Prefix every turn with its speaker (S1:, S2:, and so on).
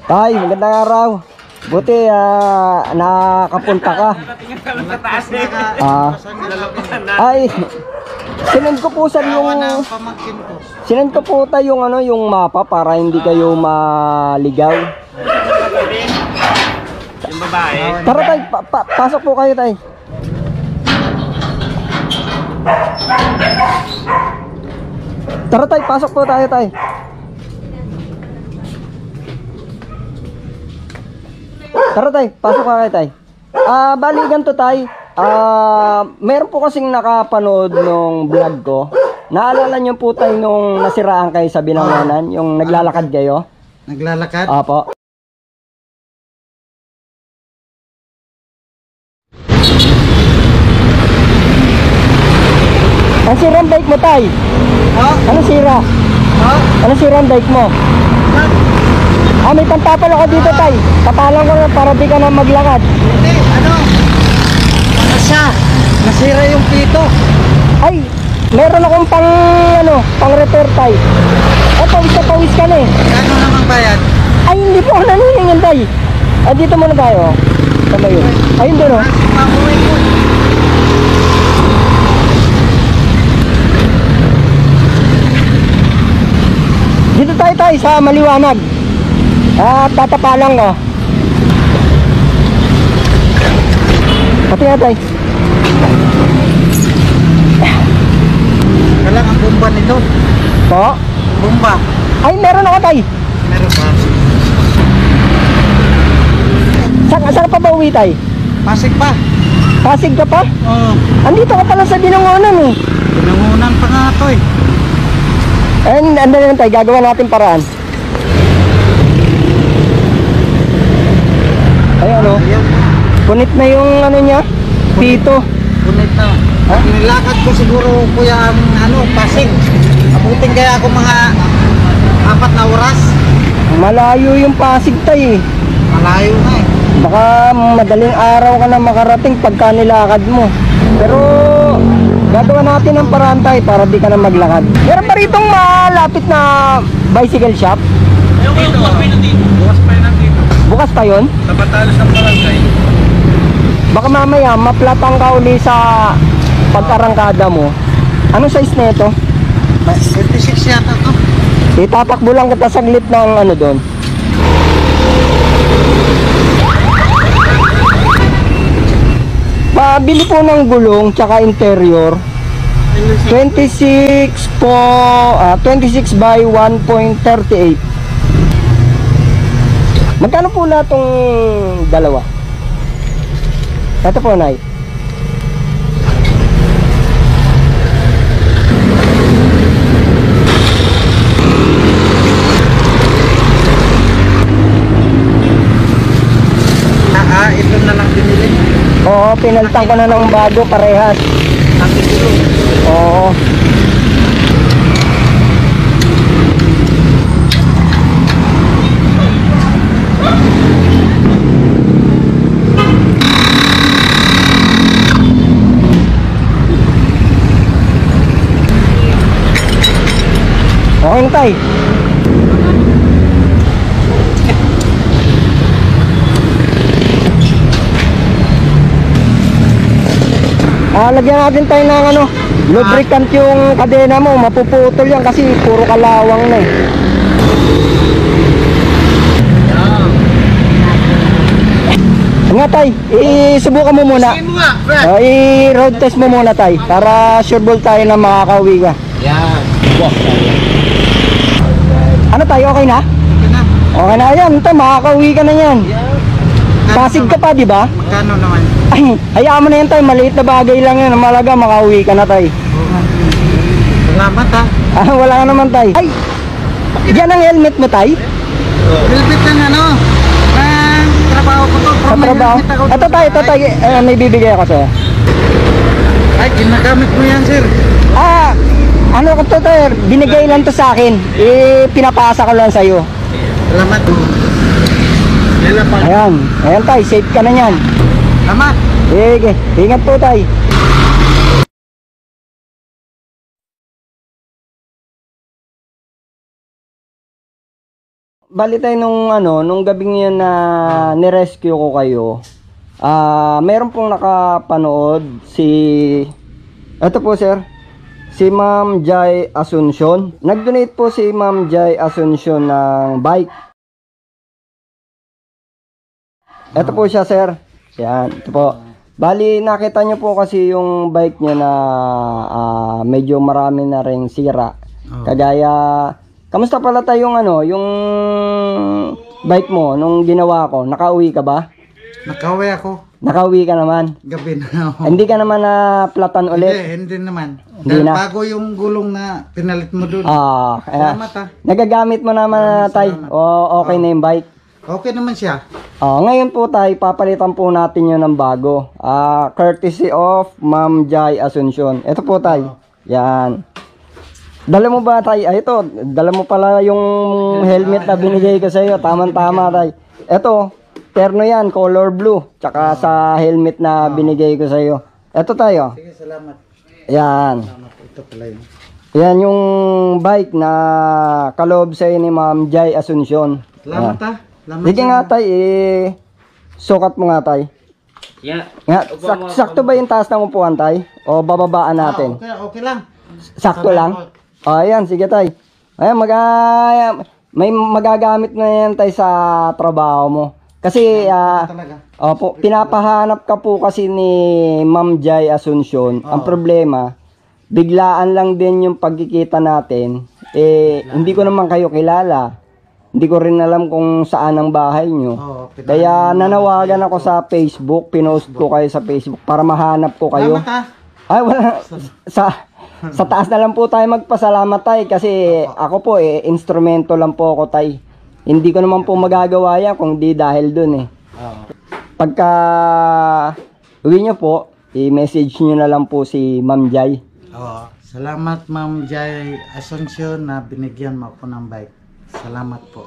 S1: Tay, magandang araw. Buti nakapunta ka. Ay, sinend ko po sir yung sinend ko po tayo yung yung mapa para hindi kayo maligaw.
S2: Yung babae.
S1: Tara tay, pasok po kayo tay. Tara tay, pasok po tayo tay. Tara tay, pasok ka kayo tay. Bali ganito tay. Meron po kasing nakapanood nung vlog ko. Naalala niyo po tayo nung nasiraan kayo sa Binangonan, yung naglalakad kayo?
S3: Naglalakad?
S1: Opo. Ang sirang bike mo tay? Ano sira? Ano sirang bike mo? May pantapal ako dito tay. Tapalan ko na para di ka na maglakad.
S3: Hindi, ano siya? Nasira yung pito.
S1: Ay, meron akong pang repair tay. Pawis na pawis ka na eh.
S3: Ano namang bayad?
S1: Ay, hindi po ako naniningin tay. Dito muna tayo. Tama yun. Ay, hindi no.
S3: Pamuwi ko.
S1: Dito tayo tay sa maliwanag. Tatapalan ko. Pati nga tay.
S3: Kalang ang bomba nito.
S1: Po?
S3: Bomba.
S1: Ay, meron ako tay.
S3: Meron ba?
S1: Saan pa ba uwi tay?
S3: Pasig pa.
S1: Pasig ka pa?
S3: Oo.
S1: Andito ka pala sa Binangonan eh.
S3: Pinangunan pa nga ito eh.
S1: And ano na tayo, gagawa natin paraan. Ayan o. Punit na yung niya, pito.
S3: Punit na. Nilakad ko siguro kuya ang Pasig. Abutin kaya ako mga 4 na oras.
S1: Malayo yung Pasig tay eh.
S3: Malayo na eh.
S1: Baka madaling araw ka na makarating pagka nilakad mo. Pero gagawa natin ng paraan tayo para di ka na maglakad. Meron pa ritong malapit na bicycle shop?
S2: Ayun kayo, bukas pa yun dito.
S1: Bukas pa yun?
S2: Sa Batalos ng barangay.
S1: Baka mamaya maplatang ka uli sa pag-arangkada mo. Anong size na ito?
S3: 26 yata to.
S1: Itatakbo lang kita saglit ng doon. Pabili po ng gulong tsaka interior. 26 by 1.38. Magkano po na itong dalawa? Ito po, Nay.
S3: Ito na lang binili.
S1: Oo, pinalitan ko na ng bago, parehas. Oo. Okay, tay. Lagyan natin tayo ng lubricant yung kadena mo, mapuputol yan kasi puro kalawang na eh. Nga tay, isubukan mo muna. I-road test mo muna tay, para sure ball tayo na makakauwi ka.
S3: Yan.
S1: Ano tayo, okay na?
S3: Okay na.
S1: Okay na yan, tay, makakauwi ka na yan. Pasig ka pa, di ba?
S3: Magkano naman?
S1: Ay, hayaan mo na yan tay, maliit na bagay lang yan. Malaga, makauwi ka na tay.
S3: Salamat ha.
S1: Wala ka naman tay. Ay, yan ang helmet mo tay?
S3: Helmet ng ng trabaho ko to.
S1: Sa trabaho? Ito tay, may bibigay ako sa'yo.
S3: Ay, ginagamit mo yan sir.
S1: Ano ko to tay, binigay lang to sa akin. Pinapasa ko lang sa'yo.
S3: Salamat.
S1: Ayan tay, safe ka na yan.
S3: Salamat.
S1: Sige, ingat po tay. bali tayo nung gabing yun na nirescue ko kayo. Meron pong nakapanood ito po sir, si Ma'am Jai Asuncion. Nag-donate po si Ma'am Jai Asuncion ng bike. Ito po siya sir. Yan, ito po. Bali, nakita nyo po kasi yung bike niya na medyo marami na ring sira. Kagaya, kamusta pala tayo yung bike mo nung ginawa ko? Nakauwi ka ba?
S3: Nakauwi ako.
S1: Nakauwi ka naman?
S3: Gabi na ako.
S1: Hindi ka naman na platan ulit?
S3: Hindi naman.
S1: Hindi
S3: Dahil
S1: na.
S3: bago yung gulong na pinalit mo doon.
S1: Salamat
S3: Salamat
S1: Nagagamit mo naman tay? O okay na yung bike?
S3: Okay naman siya.
S1: Ngayon po tay, papalitan po natin yun ng bago. Courtesy of Ma'am Jai Asuncion. Ito po tay. Yan. Dala mo ba tay? Ito. Dala mo pala yung helmet na binigay ko sa iyo. Tama-tama tay. Ito. Terno yan. Color blue. Tsaka sa helmet na binigay ko sa iyo. Ito tayo.
S3: Sige, salamat.
S1: Yan.
S3: Salamat. Ito pala yun.
S1: Yan yung bike na kaloob sa ni Ma'am Jai Asuncion.
S3: Salamat Salamat.
S1: Sige nga tay, sukat mo nga tay.
S2: Yeah.
S1: Nga, sakto ba yung taas ng upuan tay? O bababaan natin?
S3: Okay lang.
S1: Sakto lang? Ayan, sige tay. Ayan, may magagamit na yan tay sa trabaho mo. Kasi,
S3: Talaga.
S1: opo, pinapahanap ka po kasi ni Ma'am Jai Asuncion. Ang problema, biglaan lang din yung pagkikita natin. Hindi ko naman kayo kilala. Hindi ko rin alam kung saan ang bahay nyo. Kaya nanawagan ako sa Facebook, pinost ko kayo sa Facebook para mahanap ko kayo.
S3: Salamat
S1: Ay, wala. Sa taas na lang po tayo magpasalamat tay kasi ako po instrumento lang po ako tay. Hindi ko naman po magagawa yan kung di dahil dun Pagka uwi nyo po, i-message nyo na lang po si Ma'am Jai.
S3: Salamat Ma'am Jai Asuncion na binigyan mo ako ng bike. Salamat po.